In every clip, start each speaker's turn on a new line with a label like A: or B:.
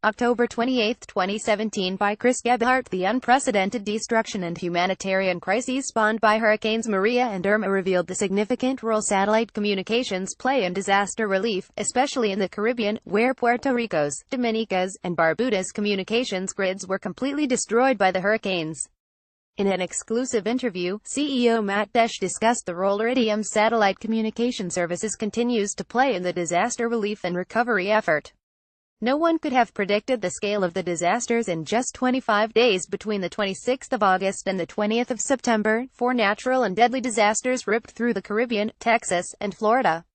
A: October 28, 2017 by Chris Gebhardt. The unprecedented destruction and humanitarian crises spawned by Hurricanes Maria and Irma revealed the significant role satellite communications play in disaster relief, especially in the Caribbean, where Puerto Rico's, Dominica's, and Barbudas's communications grids were completely destroyed by the hurricanes. In an exclusive interview, CEO Matt Desch discussed the role Iridium's satellite communication services continues to play in the disaster relief and recovery effort. No one could have predicted the scale of the disasters in just 25 days between the 26th of August and the 20th of September. Four natural and deadly disasters ripped through the Caribbean, Texas, and Florida.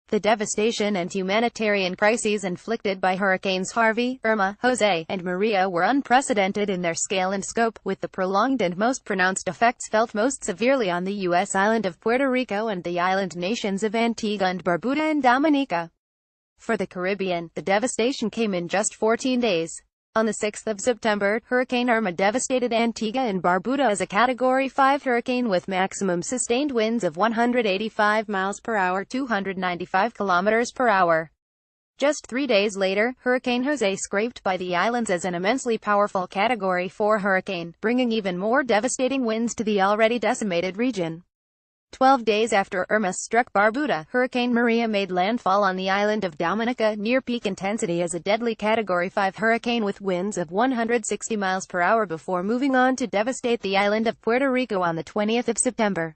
A: The devastation and humanitarian crises inflicted by Hurricanes Harvey, Irma, Jose, and Maria were unprecedented in their scale and scope, with the prolonged and most pronounced effects felt most severely on the U.S. island of Puerto Rico and the island nations of Antigua and Barbuda and Dominica. For the Caribbean, the devastation came in just 14 days. On the 6th of September, Hurricane Irma devastated Antigua and Barbuda as a Category 5 hurricane with maximum sustained winds of 185 miles per hour, 295 kilometers per hour. Just 3 days later, Hurricane Jose scraped by the islands as an immensely powerful Category 4 hurricane, bringing even more devastating winds to the already decimated region. 12 days after Irma struck Barbuda, Hurricane Maria made landfall on the island of Dominica, near peak intensity as a deadly Category 5 hurricane with winds of 160 miles per hour before moving on to devastate the island of Puerto Rico on the 20th of September.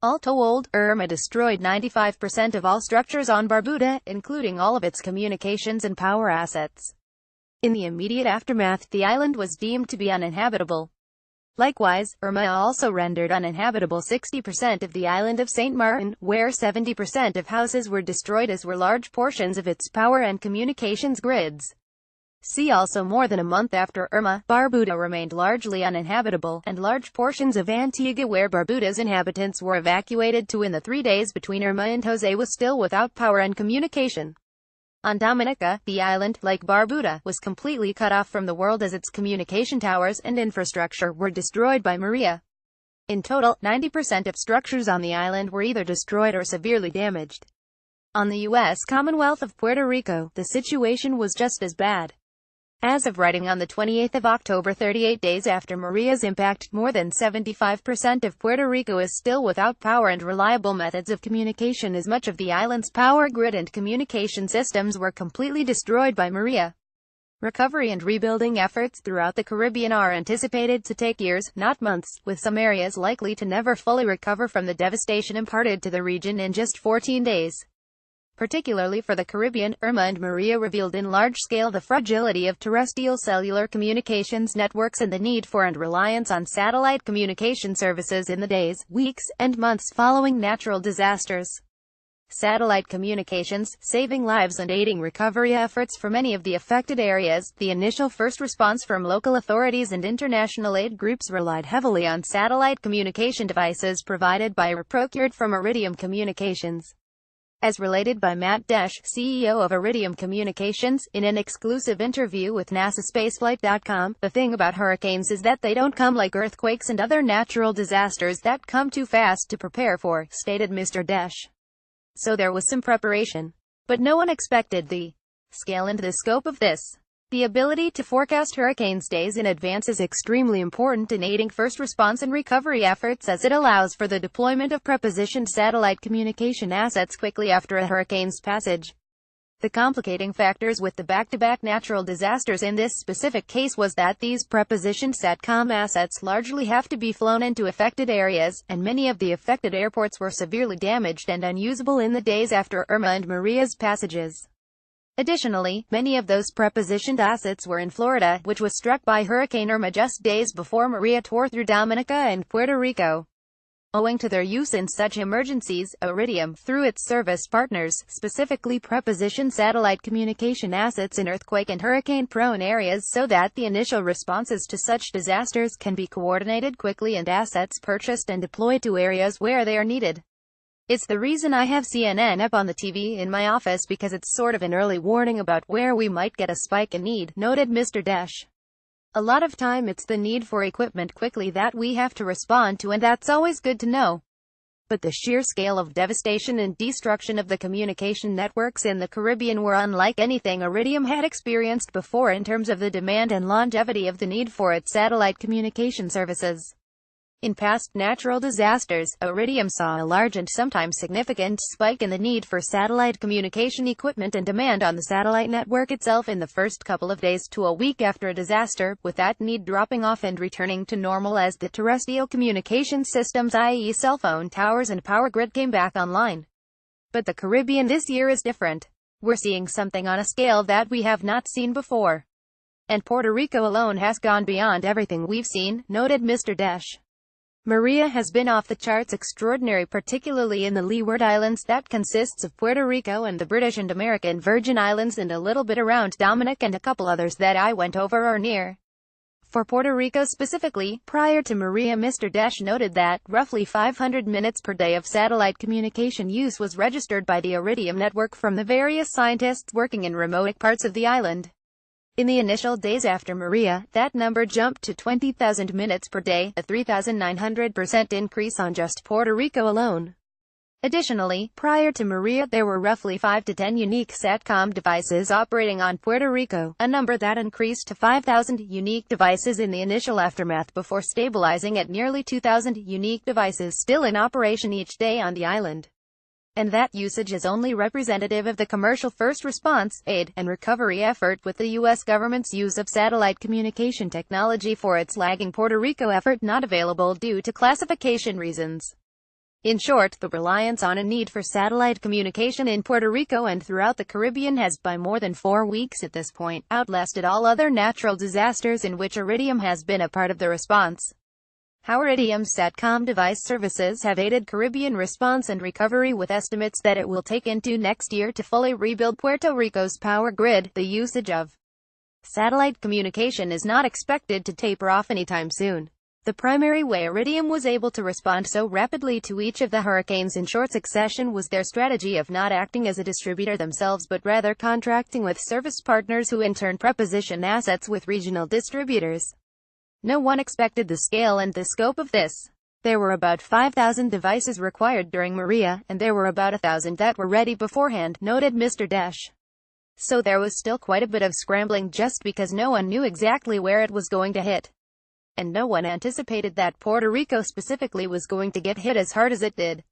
A: All told, Irma destroyed 95% of all structures on Barbuda, including all of its communications and power assets. In the immediate aftermath, the island was deemed to be uninhabitable. Likewise, Irma also rendered uninhabitable 60% of the island of St. Martin, where 70% of houses were destroyed, as were large portions of its power and communications grids. See also more than a month after Irma, Barbuda remained largely uninhabitable, and large portions of Antigua, where Barbuda's inhabitants were evacuated to in the 3 days between Irma and Jose, was still without power and communication. On Dominica, the island, like Barbuda, was completely cut off from the world as its communication towers and infrastructure were destroyed by Maria. In total, 90% of structures on the island were either destroyed or severely damaged. On the U.S. Commonwealth of Puerto Rico, the situation was just as bad. As of writing on the 28th of October, 38 days after Maria's impact, more than 75% of Puerto Rico is still without power and reliable methods of communication, as much of the island's power grid and communication systems were completely destroyed by Maria. Recovery and rebuilding efforts throughout the Caribbean are anticipated to take years, not months, with some areas likely to never fully recover from the devastation imparted to the region in just 14 days. Particularly for the Caribbean, Irma and Maria revealed in large scale the fragility of terrestrial cellular communications networks and the need for and reliance on satellite communication services in the days, weeks, and months following natural disasters. Satellite communications, saving lives and aiding recovery efforts for many of the affected areas. The initial first response from local authorities and international aid groups relied heavily on satellite communication devices provided by or procured from Iridium Communications. As related by Matt Desch, CEO of Iridium Communications, in an exclusive interview with NASAspaceflight.com, the thing about hurricanes is that they don't come like earthquakes and other natural disasters that come too fast to prepare for, stated Mr. Desch. So there was some preparation. But no one expected the scale and the scope of this. The ability to forecast hurricanes days in advance is extremely important in aiding first response and recovery efforts, as it allows for the deployment of prepositioned satellite communication assets quickly after a hurricane's passage. The complicating factors with the back-to-back natural disasters in this specific case was that these prepositioned SATCOM assets largely have to be flown into affected areas, and many of the affected airports were severely damaged and unusable in the days after Irma and Maria's passages. Additionally, many of those prepositioned assets were in Florida, which was struck by Hurricane Irma just days before Maria tore through Dominica and Puerto Rico. Owing to their use in such emergencies, Iridium, through its service partners, specifically prepositioned satellite communication assets in earthquake and hurricane-prone areas so that the initial responses to such disasters can be coordinated quickly and assets purchased and deployed to areas where they are needed. It's the reason I have CNN up on the TV in my office, because it's sort of an early warning about where we might get a spike in need, noted Mr. Desch. A lot of time it's the need for equipment quickly that we have to respond to, and that's always good to know. But the sheer scale of devastation and destruction of the communication networks in the Caribbean were unlike anything Iridium had experienced before in terms of the demand and longevity of the need for its satellite communication services. In past natural disasters, Iridium saw a large and sometimes significant spike in the need for satellite communication equipment and demand on the satellite network itself in the first couple of days to a week after a disaster, with that need dropping off and returning to normal as the terrestrial communication systems, i.e. cell phone towers and power grid, came back online. But the Caribbean this year is different. We're seeing something on a scale that we have not seen before. And Puerto Rico alone has gone beyond everything we've seen, noted Mr. Desch. Maria has been off the charts extraordinary, particularly in the Leeward Islands, that consists of Puerto Rico and the British and American Virgin Islands and a little bit around Dominic and a couple others that I went over or near. For Puerto Rico specifically, prior to Maria, Mr. Desch noted that roughly 500 minutes per day of satellite communication use was registered by the Iridium network from the various scientists working in remote parts of the island. In the initial days after Maria, that number jumped to 20,000 minutes per day, a 3,900% increase on just Puerto Rico alone. Additionally, prior to Maria, there were roughly 5 to 10 unique SATCOM devices operating on Puerto Rico, a number that increased to 5,000 unique devices in the initial aftermath before stabilizing at nearly 2,000 unique devices still in operation each day on the island. And that usage is only representative of the commercial first response, aid, and recovery effort, with the U.S. government's use of satellite communication technology for its lagging Puerto Rico effort not available due to classification reasons. In short, the reliance on a need for satellite communication in Puerto Rico and throughout the Caribbean has, by more than 4 weeks at this point, outlasted all other natural disasters in which Iridium has been a part of the response. How Iridium's SATCOM device services have aided Caribbean response and recovery, with estimates that it will take into next year to fully rebuild Puerto Rico's power grid. The usage of satellite communication is not expected to taper off anytime soon. The primary way Iridium was able to respond so rapidly to each of the hurricanes in short succession was their strategy of not acting as a distributor themselves but rather contracting with service partners who in turn preposition assets with regional distributors. No one expected the scale and the scope of this. There were about 5,000 devices required during Maria, and there were about 1,000 that were ready beforehand, noted Mr. Desch. So there was still quite a bit of scrambling just because no one knew exactly where it was going to hit. And no one anticipated that Puerto Rico specifically was going to get hit as hard as it did.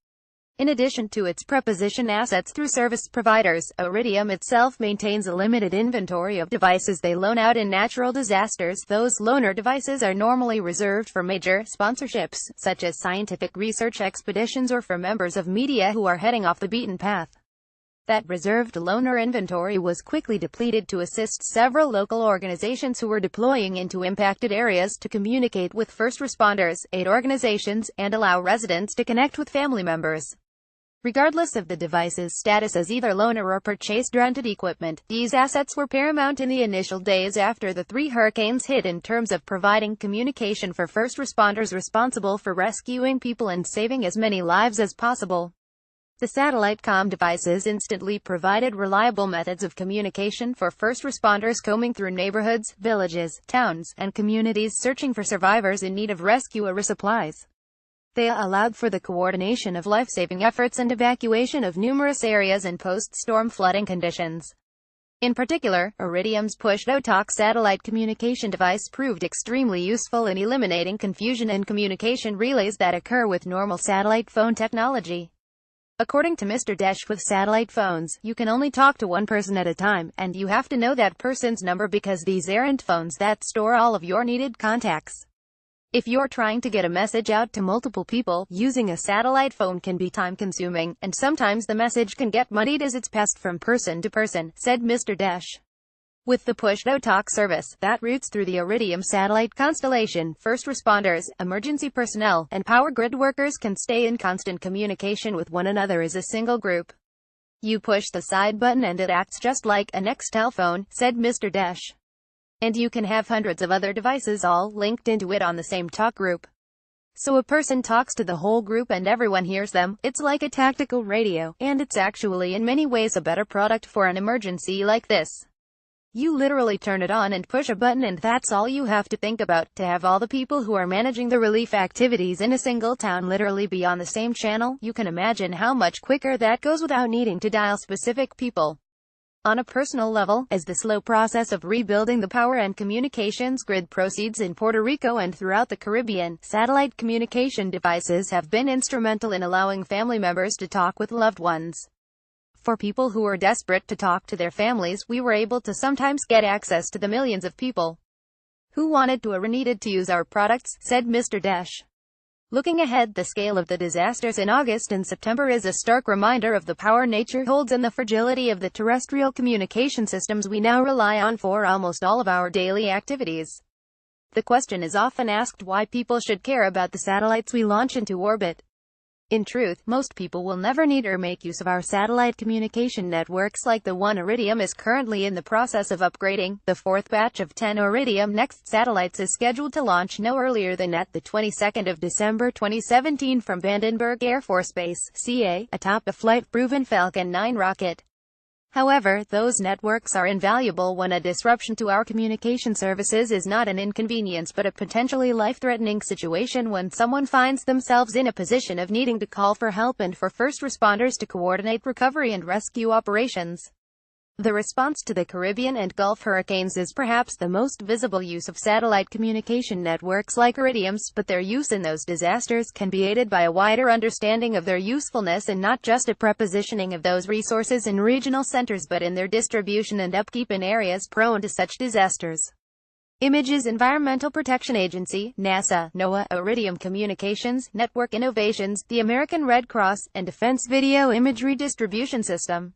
A: In addition to its preposition assets through service providers, Iridium itself maintains a limited inventory of devices they loan out in natural disasters. Those loaner devices are normally reserved for major sponsorships, such as scientific research expeditions or for members of media who are heading off the beaten path. That reserved loaner inventory was quickly depleted to assist several local organizations who were deploying into impacted areas to communicate with first responders, aid organizations, and allow residents to connect with family members. Regardless of the device's status as either loaner or purchased rented equipment, these assets were paramount in the initial days after the 3 hurricanes hit in terms of providing communication for first responders responsible for rescuing people and saving as many lives as possible. The satellite comm devices instantly provided reliable methods of communication for first responders combing through neighborhoods, villages, towns, and communities searching for survivors in need of rescue or supplies. They allowed for the coordination of life-saving efforts and evacuation of numerous areas in post-storm flooding conditions. In particular, Iridium's push-to-talk satellite communication device proved extremely useful in eliminating confusion and communication relays that occur with normal satellite phone technology. According to Mr. Desch, with satellite phones, you can only talk to one person at a time, and you have to know that person's number because these aren't phones that store all of your needed contacts. If you're trying to get a message out to multiple people, using a satellite phone can be time-consuming, and sometimes the message can get muddied as it's passed from person to person, said Mr. Desch. With the push-to-talk service that routes through the Iridium satellite constellation, first responders, emergency personnel, and power grid workers can stay in constant communication with one another as a single group. You push the side button and it acts just like a Nextel phone, said Mr. Desch. And you can have hundreds of other devices all linked into it on the same talk group. So a person talks to the whole group and everyone hears them. It's like a tactical radio, and it's actually in many ways a better product for an emergency like this. You literally turn it on and push a button and that's all you have to think about. To have all the people who are managing the relief activities in a single town literally be on the same channel, you can imagine how much quicker that goes without needing to dial specific people. On a personal level, as the slow process of rebuilding the power and communications grid proceeds in Puerto Rico and throughout the Caribbean, satellite communication devices have been instrumental in allowing family members to talk with loved ones. For people who were desperate to talk to their families, we were able to sometimes get access to the millions of people who wanted to or needed to use our products, said Mr. Desch. Looking ahead, the scale of the disasters in August and September is a stark reminder of the power nature holds and the fragility of the terrestrial communication systems we now rely on for almost all of our daily activities. The question is often asked why people should care about the satellites we launch into orbit. In truth, most people will never need or make use of our satellite communication networks like the one Iridium is currently in the process of upgrading. The fourth batch of 10 Iridium Next satellites is scheduled to launch no earlier than at the 22nd of December 2017 from Vandenberg Air Force Base, CA, atop a flight-proven Falcon 9 rocket. However, those networks are invaluable when a disruption to our communication services is not an inconvenience but a potentially life-threatening situation when someone finds themselves in a position of needing to call for help and for first responders to coordinate recovery and rescue operations. The response to the Caribbean and Gulf hurricanes is perhaps the most visible use of satellite communication networks like Iridium's, but their use in those disasters can be aided by a wider understanding of their usefulness and not just a prepositioning of those resources in regional centers but in their distribution and upkeep in areas prone to such disasters. Images Environmental Protection Agency, NASA, NOAA, Iridium Communications, Network Innovations, the American Red Cross, and Defense Video Imagery Distribution System.